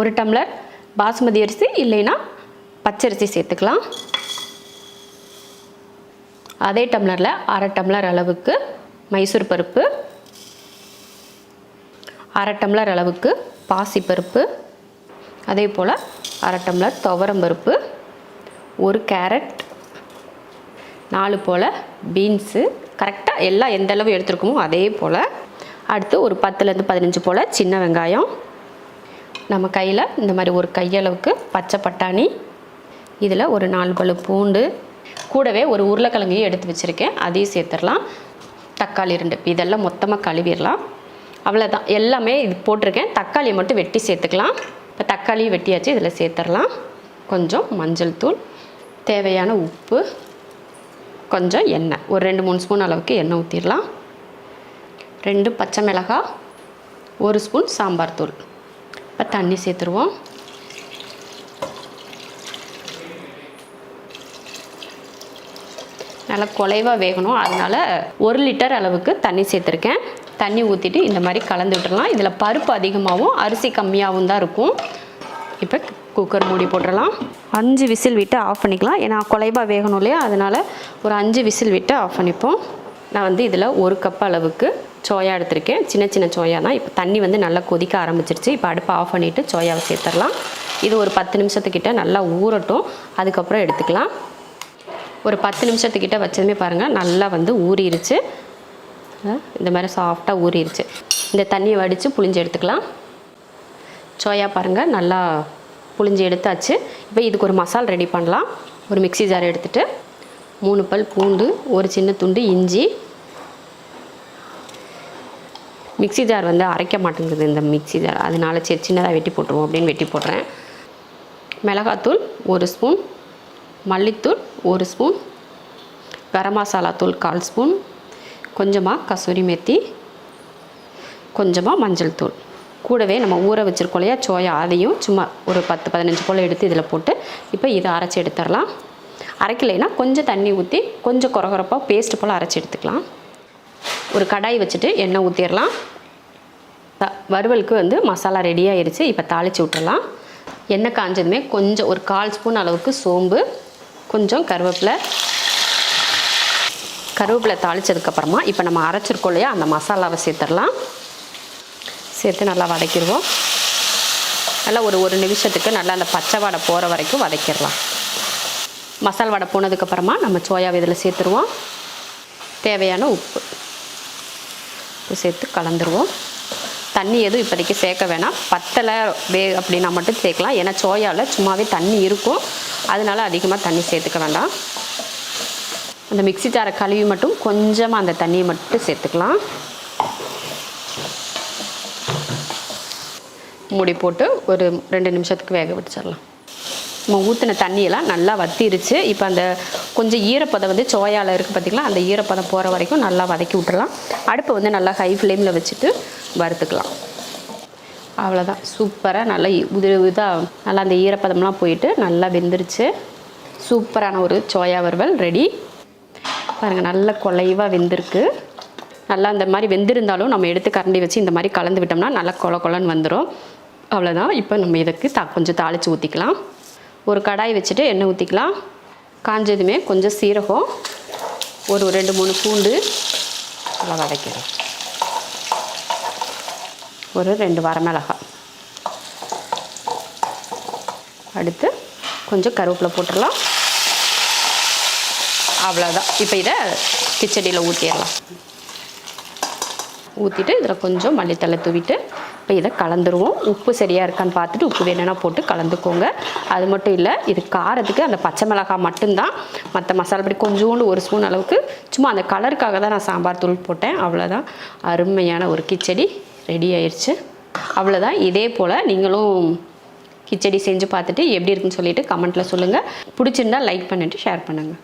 1 tumbler basmati அரிசி இல்லைன்னா பச்சரிசி சேர்த்துக்கலாம். அதே டம்ளரில் 1/2 டம்ளர் அளவுக்கு மைசூர் பருப்பு, 1/2 டம்ளர் அளவுக்கு பாசிப்பருப்பு, அதே போல் 1/2 டம்ளர் துவரம் பருப்பு, 1 கேரட், 4 போல் பீன்ஸு, கரெக்டாக எல்லாம் எந்த அளவு எடுத்துருக்கோமோ அதே போல். அடுத்து ஒரு 10லேருந்து 15 போல் சின்ன வெங்காயம், நம்ம கையில் இந்த மாதிரி ஒரு கையளவுக்கு பச்சை பட்டாணி, இதில் ஒரு 4 பல் பூண்டு, கூடவே ஒரு உருளைக்கிழங்கையும் எடுத்து வச்சுருக்கேன், அதையும் சேர்த்துடலாம். தக்காளி 2, இதெல்லாம் மொத்தமாக கழுவிடலாம். அவ்வளோதான், எல்லாமே இது போட்டிருக்கேன். தக்காளியை மட்டும் வெட்டி சேர்த்துக்கலாம். இப்போ தக்காளியும் வெட்டியாச்சு, இதில் சேர்த்துடலாம். கொஞ்சம் மஞ்சள் தூள், தேவையான உப்பு, கொஞ்சம் எண்ணெய், ஒரு 2-3 ஸ்பூன் அளவுக்கு எண்ணெய் ஊற்றிடலாம். 2 பச்சை மிளகாய், 1 ஸ்பூன் சாம்பார் தூள். இப்போ தண்ணி சேர்த்துருவோம். நல்லா குலைவாக வேகணும், அதனால் 1 லிட்டர் அளவுக்கு தண்ணி சேர்த்துருக்கேன். தண்ணி ஊற்றிட்டு இந்த மாதிரி கலந்து விட்டுறலாம். இதில் பருப்பு அதிகமாகவும் அரிசி கம்மியாகவும் தான் இருக்கும். இப்போ குக்கர் மூடி போட்டுடலாம். 5 விசில் விட்டு ஆஃப் பண்ணிக்கலாம். ஏன்னா குலைவாக வேகணும் இல்லையா, அதனால் ஒரு 5 விசில் விட்டு ஆஃப் பண்ணிப்போம். நான் வந்து இதில் 1 கப் அளவுக்கு சோயா எடுத்திருக்கேன். சின்ன சின்ன சோயா தான். இப்போ தண்ணி வந்து நல்லா கொதிக்க ஆரம்பிச்சிருச்சு. இப்போ அடுப்பை ஆஃப் பண்ணிவிட்டு சோயாவை சேர்த்துடலாம். இது ஒரு 10 நிமிஷத்துக்கிட்ட நல்லா ஊறட்டும், அதுக்கப்புறம் எடுத்துக்கலாம். ஒரு 10 நிமிஷத்துக்கிட்ட வச்சதுமே பாருங்கள் நல்லா வந்து ஊறிடுச்சு. இந்த மாதிரி சாஃப்டாக ஊறிடுச்சு. இந்த தண்ணியை வடித்து புளிஞ்சு எடுத்துக்கலாம். சோயா பாருங்கள் நல்லா புளிஞ்சு எடுத்தாச்சு. இப்போ இதுக்கு ஒரு மசாலா ரெடி பண்ணலாம். ஒரு மிக்ஸி ஜார் எடுத்துகிட்டு 3 பல் பூண்டு, ஒரு சின்ன துண்டு இஞ்சி. மிக்ஸி ஜார் வந்து அரைக்க மாட்டேங்குது இந்த மிக்ஸி ஜார், அதனால சரி சின்னதாக வெட்டி போட்டுருவோம் அப்படின்னு வெட்டி போடுறேன். மிளகாத்தூள் 1 ஸ்பூன், மல்லித்தூள் 1 ஸ்பூன், கரம் மசாலா தூள் 1/4 ஸ்பூன், கொஞ்சமாக கசூரி மேத்தி, கொஞ்சமாக மஞ்சள் தூள், கூடவே நம்ம ஊற வச்சுருக்கோம் இல்லையா சோயா, அதையும் சும்மா ஒரு 10-15 போல் எடுத்து இதில் போட்டு இப்போ இதை அரைச்சி எடுத்துடலாம். அரைக்கலைன்னா கொஞ்சம் தண்ணி ஊற்றி கொஞ்சம் கொரகொரப்பாக பேஸ்ட் போல் அரைச்சி எடுத்துக்கலாம். ஒரு கடாய் வச்சுட்டு எண்ணெய் ஊற்றிடலாம். வறுவலுக்கு வந்து மசாலா ரெடி ஆயிடுச்சு. இப்போ தாளித்து விட்டுறலாம். எண்ணெய் காஞ்சதுமே கொஞ்சம் ஒரு 1/4 ஸ்பூன் அளவுக்கு சோம்பு, கொஞ்சம் கருவேப்பிலை தாளித்ததுக்கப்புறமா இப்போ நம்ம அரைச்சிருக்கோம் இல்லையா அந்த மசாலாவை சேர்த்துடலாம். சேர்த்து நல்லா வதக்கிடுவோம். நல்லா ஒரு நிமிஷத்துக்கு நல்லா அந்த பச்சை வாடை போகிற வரைக்கும் வதக்கிடலாம். மசாலா வடை போனதுக்கப்புறமா நம்ம சோயாவை இதில் சேர்த்துருவோம். தேவையான உப்பு சேர்த்து கலந்துருவோம். தண்ணி எதுவும் இப்போதைக்கு சேர்க்க வேணாம். பத்தலை அப்படின்னா மட்டும் சேர்க்கலாம். ஏன்னா சோயாவில் சும்மாவே தண்ணி இருக்கும், அதனால அதிகமாக தண்ணி சேர்த்துக்க வேண்டாம். அந்த மிக்ஸி ஜாரை கழுவி மட்டும் கொஞ்சமாக அந்த தண்ணியை மட்டும் சேர்த்துக்கலாம். மூடி போட்டு ஒரு 2 நிமிஷத்துக்கு வேக வச்சிடலாம். நம்ம ஊற்றின தண்ணியெல்லாம் நல்லா வத்திருச்சு. இப்போ அந்த கொஞ்சம் ஈரப்பதம் வந்து சோயாவில் இருக்குது பார்த்திங்களா, அந்த ஈரப்பதம் போகிற வரைக்கும் நல்லா வதக்கி விட்டுறலாம். அடுப்பை வந்து நல்லா ஹை ஃப்ளேமில் வச்சுட்டு வறுத்துக்கலாம். அவ்வளோதான், சூப்பராக நல்லா இதாக நல்லா அந்த ஈரப்பதம்லாம் போயிட்டு நல்லா வெந்துருச்சு. சூப்பரான ஒரு சோயா வறுவல் ரெடி. பாருங்கள் நல்லா குலைவாக வெந்திருக்கு. நல்லா இந்த மாதிரி வெந்திருந்தாலும் நம்ம எடுத்து கரண்டி வச்சு இந்த மாதிரி கலந்து விட்டோம்னா நல்லா கொலன்னு வந்துடும். அவ்வளோதான். இப்போ நம்ம இதுக்கு கொஞ்சம் தாளித்து ஊற்றிக்கலாம். ஒரு கடாய் வச்சுட்டு எண்ணெய் ஊற்றிக்கலாம். காஞ்சதுமே கொஞ்சம் சீரகம், ஒரு 2-3 பூண்டு நல்லா வதக்கிறோம். ஒரு 2 வரமிளகாய், அடுத்து கொஞ்சம் கருவேப்பிலை போட்டுடலாம். அவ்வளோதான். இப்போ இதை கிச்சடியில் ஊற்றிடலாம். ஊற்றிட்டு இதில் கொஞ்சம் மல்லித்தலை தூவிட்டு இப்போ இதை கலந்துருவோம். உப்பு சரியாக இருக்கான்னு பார்த்துட்டு உப்பு வேணும்னா போட்டு கலந்துக்கோங்க. அது மட்டும் இல்லை, இது காரத்துக்கு அந்த பச்சை மிளகாய் மட்டும்தான், மற்ற மசாலா பொடி கொஞ்சோண்டு 1 ஸ்பூன் அளவுக்கு சும்மா அந்த கலருக்காக தான் நான் சாம்பார் தூள் போட்டேன். அவ்வளோதான், அருமையான ஒரு கிச்சடி ரெடி ஆயிடுச்சு. அவ்வளோதான். இதே போல் நீங்களும் கிச்சடி செஞ்சு பார்த்துட்டு எப்படி இருக்குன்னு சொல்லிவிட்டு கமெண்ட்டில் சொல்லுங்கள். பிடிச்சிருந்தா லைக் பண்ணிவிட்டு ஷேர் பண்ணுங்கள்.